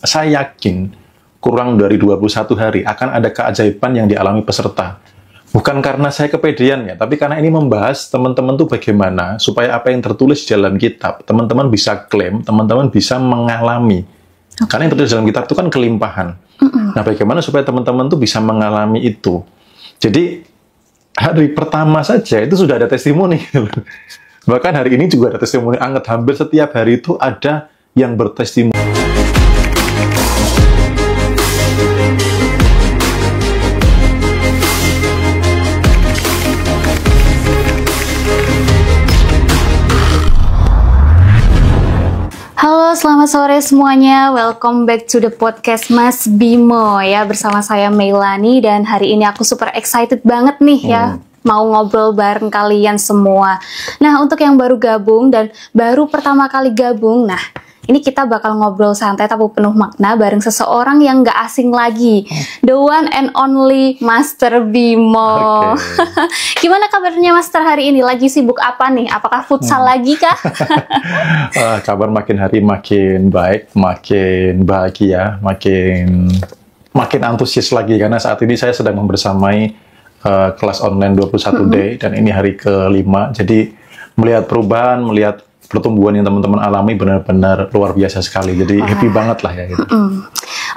saya yakin kurang dari 21 hari akan ada keajaiban yang dialami peserta. Bukan karena saya kepedean ya, tapi karena ini membahas teman-teman tuh bagaimana supaya apa yang tertulis di dalam kitab, teman-teman bisa klaim, teman-teman bisa mengalami. Karena yang tertulis dalam kitab itu kan kelimpahan. Nah, bagaimana supaya teman-teman tuh bisa mengalami itu? Jadi, hari pertama saja itu sudah ada testimoni. Bahkan hari ini juga ada testimoni anget. Hampir setiap hari itu ada yang bertestimoni. Halo, selamat sore semuanya. Welcome back to the podcast Mas Bimo ya, bersama saya Meilani, dan hari ini aku super excited banget nih ya mau ngobrol bareng kalian semua. Nah, untuk yang baru gabung dan baru pertama kali gabung, nah ini kita bakal ngobrol santai tapi penuh makna bareng seseorang yang gak asing lagi, the one and only Master Bimo. Gimana kabarnya Master hari ini? Lagi sibuk apa nih? Apakah futsal lagi kah? Kabar makin hari makin baik, makin bahagia, makin antusias lagi karena saat ini saya sedang membersamai kelas online 21 day dan ini hari ke-5. Jadi melihat perubahan, melihat pertumbuhan yang teman-teman alami benar-benar luar biasa sekali. Jadi happy banget lah ya gitu.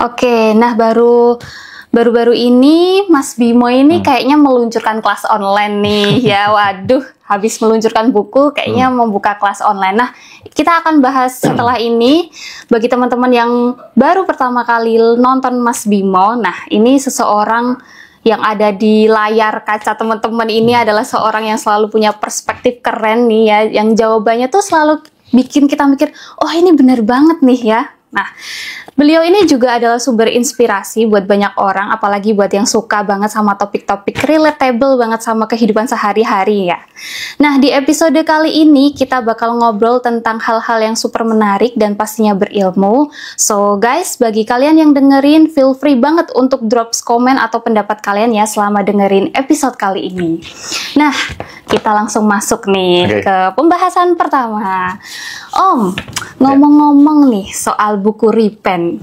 Oke, nah baru-baru ini Mas Bimo ini kayaknya meluncurkan kelas online nih ya. Waduh, habis meluncurkan buku kayaknya membuka kelas online. Nah, kita akan bahas setelah ini bagi teman-teman yang baru pertama kali nonton Mas Bimo. Nah, ini seseorang yang ada di layar kaca teman-teman ini adalah seorang yang selalu punya perspektif keren nih ya, yang jawabannya tuh selalu bikin kita mikir, oh ini bener banget nih ya. Nah, beliau ini juga adalah sumber inspirasi buat banyak orang, apalagi buat yang suka banget sama topik-topik relatable banget sama kehidupan sehari-hari ya. Nah, di episode kali ini kita bakal ngobrol tentang hal-hal yang super menarik dan pastinya berilmu. So guys, bagi kalian yang dengerin, feel free banget untuk drop komen atau pendapat kalian ya selama dengerin episode kali ini. Nah, kita langsung masuk nih ke pembahasan pertama. Om, ngomong-ngomong nih soal buku Repent.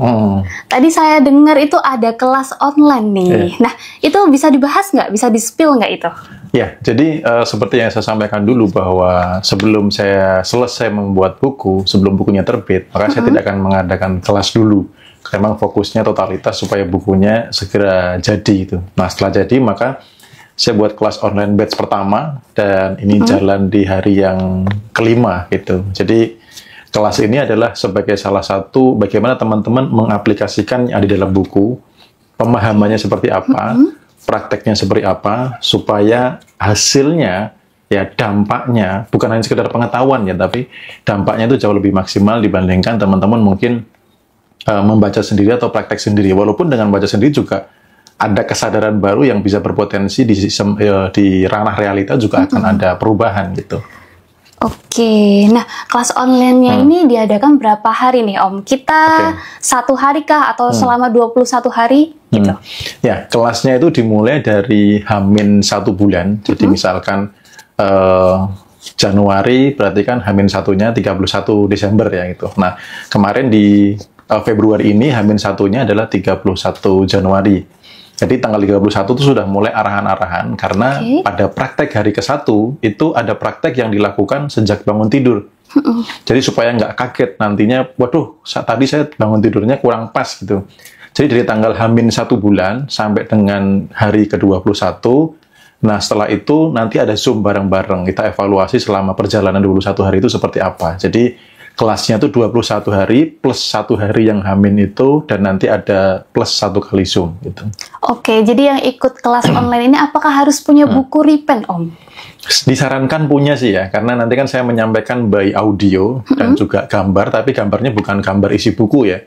Tadi saya dengar itu ada kelas online nih. Nah, itu bisa dibahas nggak? Bisa di-spill nggak itu? Ya, jadi seperti yang saya sampaikan dulu bahwa sebelum saya selesai membuat buku, sebelum bukunya terbit, maka saya tidak akan mengadakan kelas dulu. Karena memang fokusnya totalitas supaya bukunya segera jadi itu. Nah, setelah jadi maka saya buat kelas online batch pertama dan ini jalan di hari yang ke-5 gitu. Jadi kelas ini adalah sebagai salah satu bagaimana teman-teman mengaplikasikan yang ada di dalam buku, pemahamannya seperti apa, prakteknya seperti apa, supaya hasilnya, ya dampaknya, bukan hanya sekedar pengetahuan ya, tapi dampaknya itu jauh lebih maksimal dibandingkan teman-teman mungkin membaca sendiri atau praktek sendiri. Walaupun dengan baca sendiri juga ada kesadaran baru yang bisa berpotensi di ranah realita juga akan ada perubahan gitu. Oke, nah kelas online-nya ini diadakan berapa hari nih Om? Kita 1 hari kah atau selama 21 hari gitu? Ya, kelasnya itu dimulai dari H-1 bulan. Jadi misalkan Januari berarti kan H-1-nya 31 Desember ya gitu. Nah, kemarin di Februari ini H-1-nya adalah 31 Januari. Jadi tanggal 31 itu sudah mulai arahan-arahan karena pada praktek hari ke-1 itu ada praktek yang dilakukan sejak bangun tidur. Jadi supaya nggak kaget nantinya, waduh tadi saya bangun tidurnya kurang pas gitu. Jadi dari tanggal H-1 bulan sampai dengan hari ke-21, nah setelah itu nanti ada Zoom bareng-bareng, kita evaluasi selama perjalanan 21 hari itu seperti apa. Jadi kelasnya itu 21 hari plus 1 hari yang H-min itu, dan nanti ada plus 1 kali Zoom gitu. Oke, jadi yang ikut kelas online ini apakah harus punya buku Repent Om? Disarankan punya sih ya, karena nanti kan saya menyampaikan by audio dan juga gambar, tapi gambarnya bukan gambar isi buku ya.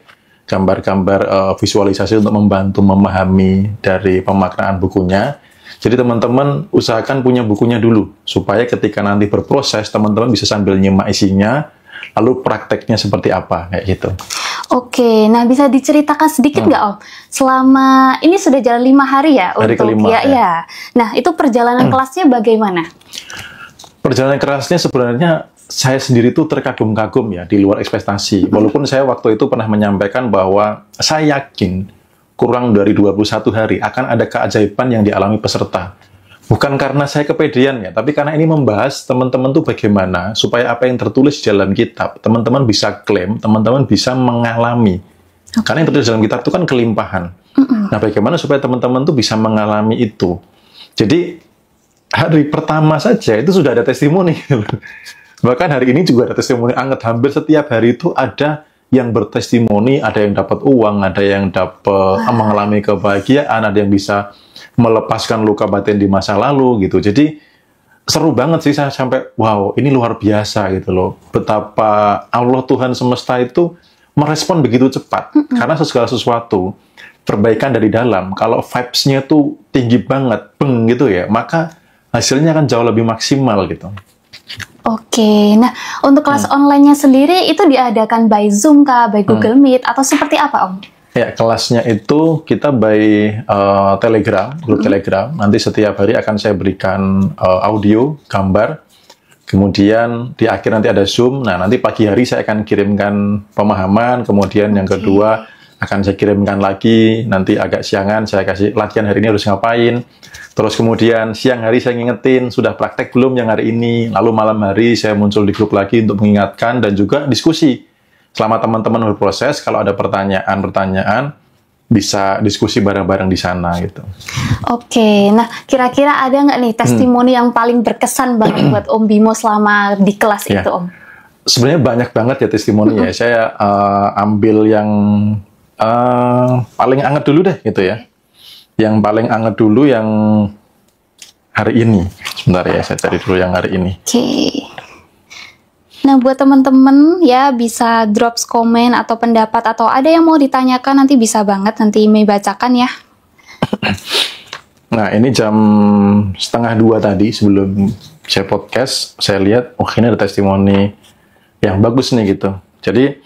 Gambar-gambar visualisasi untuk membantu memahami dari pemaknaan bukunya. Jadi teman-teman usahakan punya bukunya dulu, supaya ketika nanti berproses, teman-teman bisa sambil nyimak isinya, lalu prakteknya seperti apa, kayak gitu. Oke, nah bisa diceritakan sedikit nggak Om? Selama ini sudah jalan 5 hari ya? Hari ke-5 ya. Nah, itu perjalanan kelasnya bagaimana? Perjalanan kelasnya sebenarnya saya sendiri tuh terkagum-kagum ya, di luar ekspektasi. Walaupun saya waktu itu pernah menyampaikan bahwa saya yakin kurang dari 21 hari akan ada keajaiban yang dialami peserta. Bukan karena saya kepedean ya, tapi karena ini membahas teman-teman tuh bagaimana supaya apa yang tertulis di dalam kitab, teman-teman bisa klaim, teman-teman bisa mengalami. Karena yang tertulis dalam kitab itu kan kelimpahan. Nah, bagaimana supaya teman-teman tuh bisa mengalami itu? Jadi, hari pertama saja itu sudah ada testimoni. Bahkan hari ini juga ada testimoni anget. Hampir setiap hari itu ada yang bertestimoni, ada yang dapat uang, ada yang dapat mengalami kebahagiaan, ada yang bisa melepaskan luka batin di masa lalu gitu. Jadi seru banget sih, saya sampai wow, ini luar biasa gitu loh. Betapa Allah Tuhan semesta itu merespon begitu cepat. Karena segala sesuatu perbaikan dari dalam, kalau vibes-nya tuh tinggi banget, beng gitu ya, maka hasilnya akan jauh lebih maksimal gitu. Oke, nah untuk kelas online-nya sendiri itu diadakan by Zoom kah, by Google Meet, atau seperti apa Om? Ya, kelasnya itu kita by Telegram, grup Telegram. Nanti setiap hari akan saya berikan audio, gambar. Kemudian di akhir nanti ada Zoom. Nah, nanti pagi hari saya akan kirimkan pemahaman. Kemudian yang kedua akan saya kirimkan lagi. Nanti agak siangan saya kasih latihan hari ini harus ngapain. Terus kemudian siang hari saya ngingetin, sudah praktek belum yang hari ini. Lalu malam hari saya muncul di grup lagi untuk mengingatkan dan juga diskusi. Selama teman-teman berproses, kalau ada pertanyaan-pertanyaan, bisa diskusi bareng-bareng di sana gitu. Oke, nah kira-kira ada nggak nih testimoni yang paling berkesan banget buat Om Bimo selama di kelas itu Om? Sebenarnya banyak banget ya testimoni ya. Saya ambil yang paling anget dulu deh gitu ya. Yang paling anget dulu yang hari ini. Sebentar ya, saya cari dulu yang hari ini. Oke. Nah, buat teman-teman ya bisa drop komen atau pendapat atau ada yang mau ditanyakan nanti bisa banget nanti Mei bacakan ya. Nah, ini jam 1:30 tadi sebelum saya podcast, saya lihat, oh ini ada testimoni yang bagus nih gitu. Jadi,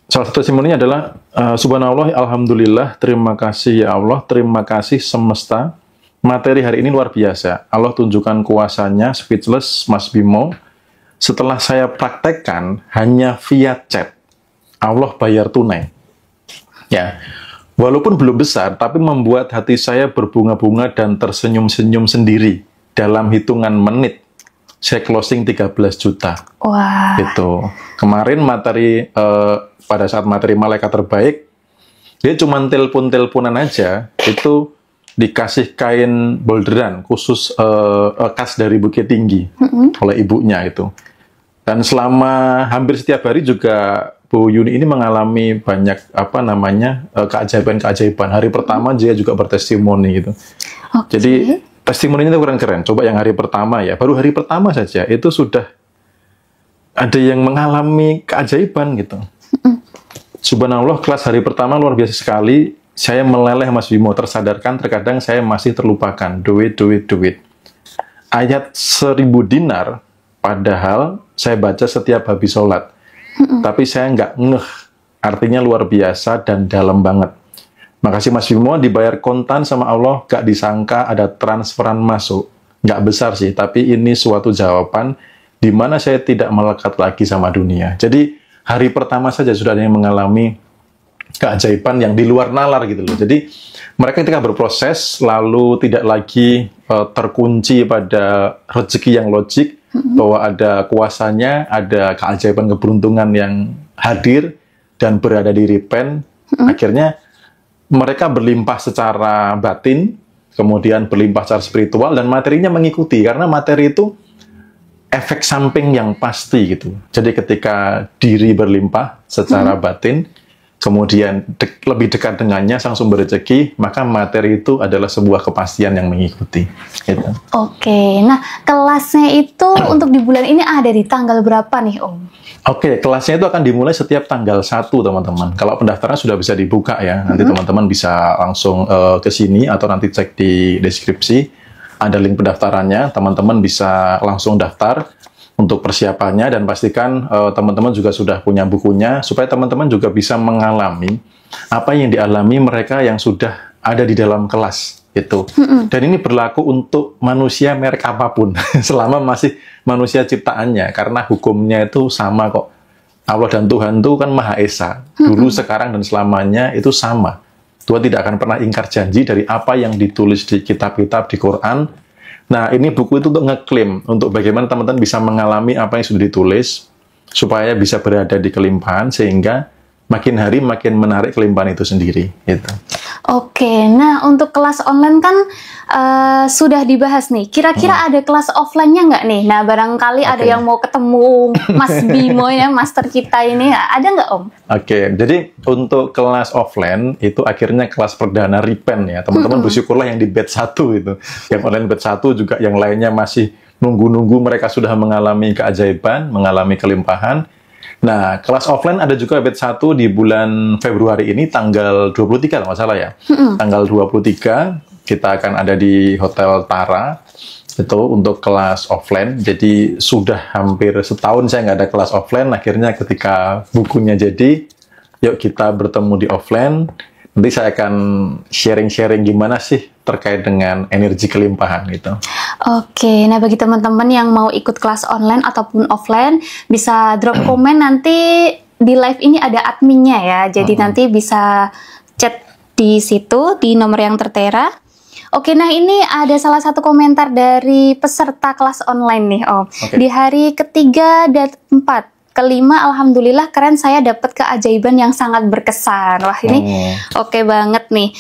salah satu testimoninya adalah, Subhanallah, Alhamdulillah, terima kasih ya Allah, terima kasih semesta, materi hari ini luar biasa. Allah tunjukkan kuasanya, speechless, Mas Bimo. Setelah saya praktekkan hanya via chat, Allah bayar tunai. Ya, walaupun belum besar, tapi membuat hati saya berbunga-bunga dan tersenyum-senyum sendiri. Dalam hitungan menit, saya closing 13 juta. Wah. Gitu. Kemarin materi, pada saat materi malaikat terbaik, dia cuma telepon-teleponan aja, itu dikasih kain bolderan khusus khas dari Bukit Tinggi oleh ibunya itu. Dan selama hampir setiap hari juga Bu Yuni ini mengalami banyak keajaiban-keajaiban. Hari pertama dia juga bertestimoni gitu. Jadi testimoninya itu keren-keren. Coba yang hari pertama ya, baru hari pertama saja itu sudah ada yang mengalami keajaiban gitu. Subhanallah, kelas hari pertama luar biasa sekali. Saya meleleh Mas Bimo, tersadarkan terkadang saya masih terlupakan. Duit. Ayat 1000 dinar, padahal saya baca setiap habis sholat. Tapi saya nggak ngeh, artinya luar biasa dan dalam banget. Makasih Mas Bimo, dibayar kontan sama Allah, nggak disangka ada transferan masuk. Nggak besar sih, tapi ini suatu jawaban di mana saya tidak melekat lagi sama dunia. Jadi hari pertama saja sudah ada yang mengalami keajaiban yang di luar nalar gitu loh. Jadi mereka ketika berproses lalu tidak lagi terkunci pada rezeki yang logik, bahwa ada kuasanya, ada keajaiban keberuntungan yang hadir dan berada di Ripen. Akhirnya mereka berlimpah secara batin, kemudian berlimpah secara spiritual, dan materinya mengikuti, karena materi itu efek samping yang pasti gitu. Jadi ketika diri berlimpah secara batin, kemudian lebih dekat dengannya sang sumber rezeki, maka materi itu adalah sebuah kepastian yang mengikuti. Gitu. Oke, nah kelasnya itu untuk di bulan ini ada di tanggal berapa nih Om? Oke, kelasnya itu akan dimulai setiap tanggal 1 teman-teman. Kalau pendaftaran sudah bisa dibuka ya, nanti teman-teman bisa langsung ke sini atau nanti cek di deskripsi. Ada link pendaftarannya, teman-teman bisa langsung daftar untuk persiapannya, dan pastikan teman-teman juga sudah punya bukunya, supaya teman-teman juga bisa mengalami apa yang dialami mereka yang sudah ada di dalam kelas gitu. Dan ini berlaku untuk manusia merek apapun selama masih manusia ciptaannya, karena hukumnya itu sama kok. Allah dan Tuhan itu kan Maha Esa, dulu, sekarang, dan selamanya itu sama. Tuhan tidak akan pernah ingkar janji dari apa yang ditulis di kitab-kitab di Quran. Nah, ini buku itu untuk ngeklaim, untuk bagaimana teman-teman bisa mengalami apa yang sudah ditulis, supaya bisa berada di kelimpahan, sehingga makin hari makin menarik kelimpahan itu sendiri. Gitu. Oke, nah untuk kelas online kan sudah dibahas nih. Kira-kira ada kelas offline-nya nggak nih? Nah, barangkali ada yang mau ketemu Mas Bimo ya, master kita ini, ada nggak Om? Oke, jadi untuk kelas offline itu akhirnya kelas perdana Ripen ya. Teman-teman bersyukurlah yang di batch 1 itu. Yang online batch 1 juga yang lainnya masih nunggu-nunggu, mereka sudah mengalami keajaiban, mengalami kelimpahan. Nah, kelas offline ada juga batch 1 di bulan Februari ini, tanggal 23 kalau nggak salah ya. Tanggal 23, kita akan ada di Hotel Tara, itu untuk kelas offline. Jadi sudah hampir setahun saya nggak ada kelas offline, akhirnya ketika bukunya jadi, yuk kita bertemu di offline. Nanti saya akan sharing-sharing gimana sih terkait dengan energi kelimpahan gitu. Oke, nah bagi teman-teman yang mau ikut kelas online ataupun offline, bisa drop komen nanti di live ini ada adminnya ya. Jadi nanti bisa chat di situ, di nomor yang tertera. Oke, nah ini ada salah satu komentar dari peserta kelas online nih Om. Di hari ketiga dan 4. Kelima, alhamdulillah keren, saya dapat keajaiban yang sangat berkesan. Wah, ini oke banget nih.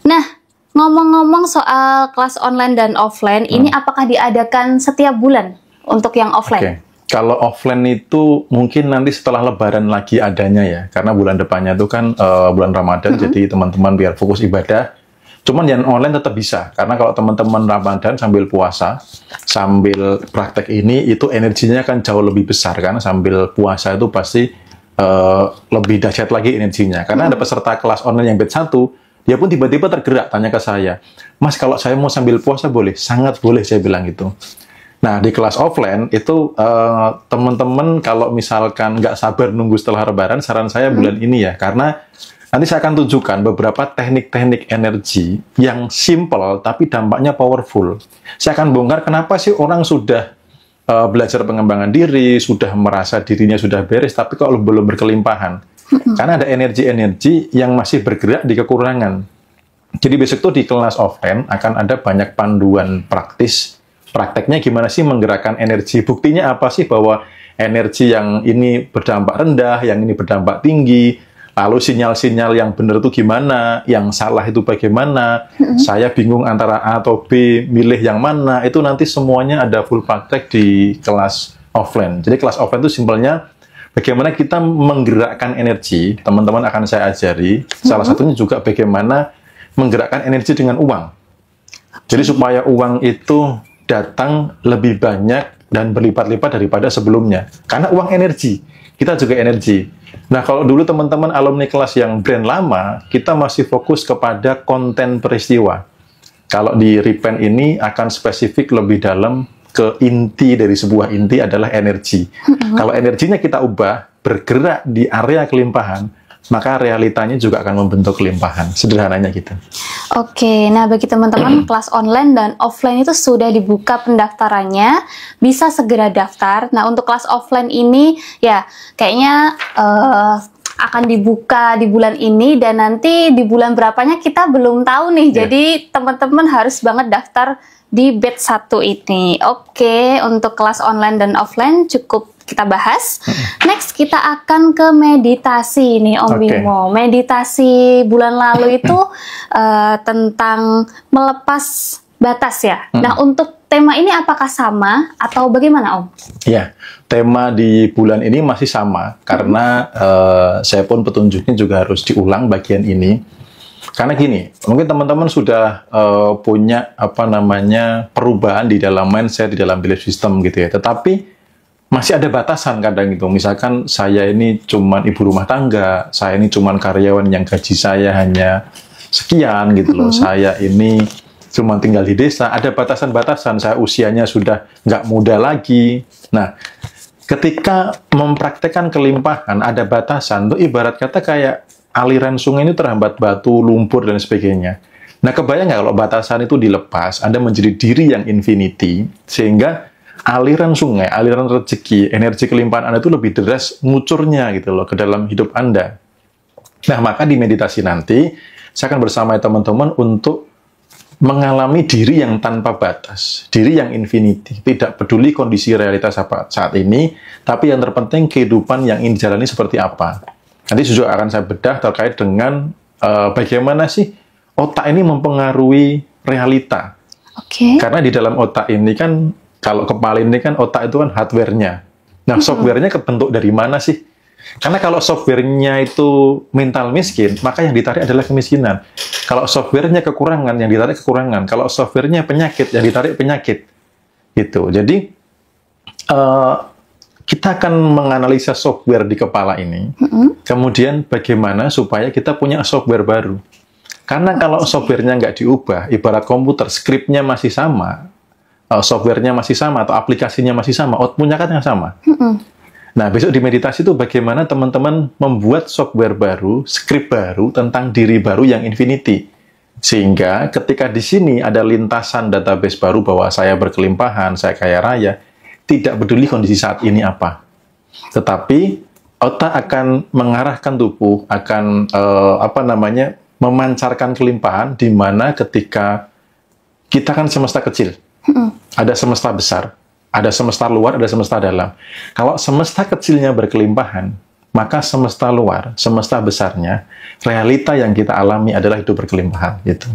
Nah, ngomong-ngomong soal kelas online dan offline, ini apakah diadakan setiap bulan untuk yang offline? Kalau offline itu mungkin nanti setelah Lebaran lagi adanya ya, karena bulan depannya itu kan bulan Ramadan, jadi teman-teman biar fokus ibadah. Cuman yang online tetap bisa, karena kalau teman-teman Ramadan sambil puasa, sambil praktek ini, itu energinya kan jauh lebih besar, kan? Sambil puasa itu pasti lebih dahsyat lagi energinya. Karena ada peserta kelas online yang batch 1, dia pun tiba-tiba tergerak, tanya ke saya, Mas, kalau saya mau sambil puasa boleh? Sangat boleh, saya bilang gitu. Nah, di kelas offline itu teman-teman kalau misalkan nggak sabar nunggu setelah Lebaran, saran saya bulan ini ya, karena nanti saya akan tunjukkan beberapa teknik-teknik energi yang simple tapi dampaknya powerful. Saya akan bongkar kenapa sih orang sudah belajar pengembangan diri, sudah merasa dirinya sudah beres, tapi kok belum berkelimpahan. Karena ada energi-energi yang masih bergerak di kekurangan. Jadi besok tuh di kelas offline akan ada banyak panduan praktis. Prakteknya gimana sih menggerakkan energi? Buktinya apa sih bahwa energi yang ini berdampak rendah, yang ini berdampak tinggi? Lalu sinyal-sinyal yang benar itu gimana, yang salah itu bagaimana, saya bingung antara A atau B, milih yang mana, itu nanti semuanya ada full praktek di kelas offline. Jadi kelas offline itu simpelnya bagaimana kita menggerakkan energi, teman-teman akan saya ajari, salah satunya juga bagaimana menggerakkan energi dengan uang. Jadi supaya uang itu datang lebih banyak dan berlipat-lipat daripada sebelumnya. Karena uang energi, kita juga energi. Nah, kalau dulu teman-teman alumni kelas yang brand lama, kita masih fokus kepada konten peristiwa. Kalau di Ripen ini akan spesifik lebih dalam ke inti dari sebuah inti adalah energi. Kalau energinya kita ubah, bergerak di area kelimpahan, maka realitanya juga akan membentuk kelimpahan. Sederhananya gitu. Oke, nah bagi teman-teman kelas online dan offline itu sudah dibuka pendaftarannya, bisa segera daftar. Nah untuk kelas offline ini ya kayaknya akan dibuka di bulan ini, dan nanti di bulan berapanya kita belum tahu nih. Jadi teman-teman harus banget daftar di batch 1 ini. Oke, untuk kelas online dan offline cukup kita bahas. Next kita akan ke meditasi nih Om Bimo. Meditasi bulan lalu itu tentang melepas batas ya. Nah untuk tema ini apakah sama atau bagaimana Om? Ya, tema di bulan ini masih sama karena saya pun petunjuknya juga harus diulang bagian ini. Karena gini, mungkin teman-teman sudah punya apa namanya perubahan di dalam mindset, di dalam belief system gitu ya. Tetapi masih ada batasan kadang itu. Misalkan saya ini cuman ibu rumah tangga, saya ini cuman karyawan yang gaji saya hanya sekian gitu loh. Saya ini cuma tinggal di desa, ada batasan-batasan. Saya usianya sudah nggak muda lagi. Nah, ketika mempraktekkan kelimpahan, ada batasan. Itu ibarat kata kayak aliran sungai ini terhambat batu, lumpur, dan sebagainya. Nah, kebayang nggak kalau batasan itu dilepas, Anda menjadi diri yang infinity, sehingga aliran sungai, aliran rezeki, energi kelimpahan Anda itu lebih deras ngucurnya gitu loh ke dalam hidup Anda. Nah, maka di meditasi nanti, saya akan bersama teman-teman untuk mengalami diri yang tanpa batas, diri yang infinity, tidak peduli kondisi realitas saat ini, tapi yang terpenting kehidupan yang ingin dijalani seperti apa. Nanti juga akan saya bedah terkait dengan bagaimana sih otak ini mempengaruhi realita. Karena di dalam otak ini kan, kalau kepala ini kan, otak itu kan hardware-nya. Nah, software-nya kebentuk dari mana sih? Karena kalau software-nya itu mental miskin, maka yang ditarik adalah kemiskinan. Kalau software-nya kekurangan, yang ditarik kekurangan. Kalau software-nya penyakit, yang ditarik penyakit. Gitu. Jadi, kita akan menganalisa software di kepala ini, kemudian bagaimana supaya kita punya software baru. Karena kalau software-nya nggak diubah, ibarat komputer, skripnya masih sama, software-nya masih sama, atau aplikasinya masih sama, output-nya kan yang sama. Nah, besok di meditasi itu bagaimana teman-teman membuat software baru, skrip baru tentang diri baru yang infinity. Sehingga ketika di sini ada lintasan database baru bahwa saya berkelimpahan, saya kaya raya, tidak peduli kondisi saat ini apa. Tetapi otak akan mengarahkan tubuh, akan memancarkan kelimpahan, di mana ketika kita kan semesta kecil, ada semesta besar. Ada semesta luar, ada semesta dalam. Kalau semesta kecilnya berkelimpahan, maka semesta luar, semesta besarnya, realita yang kita alami adalah hidup berkelimpahan. Gitu.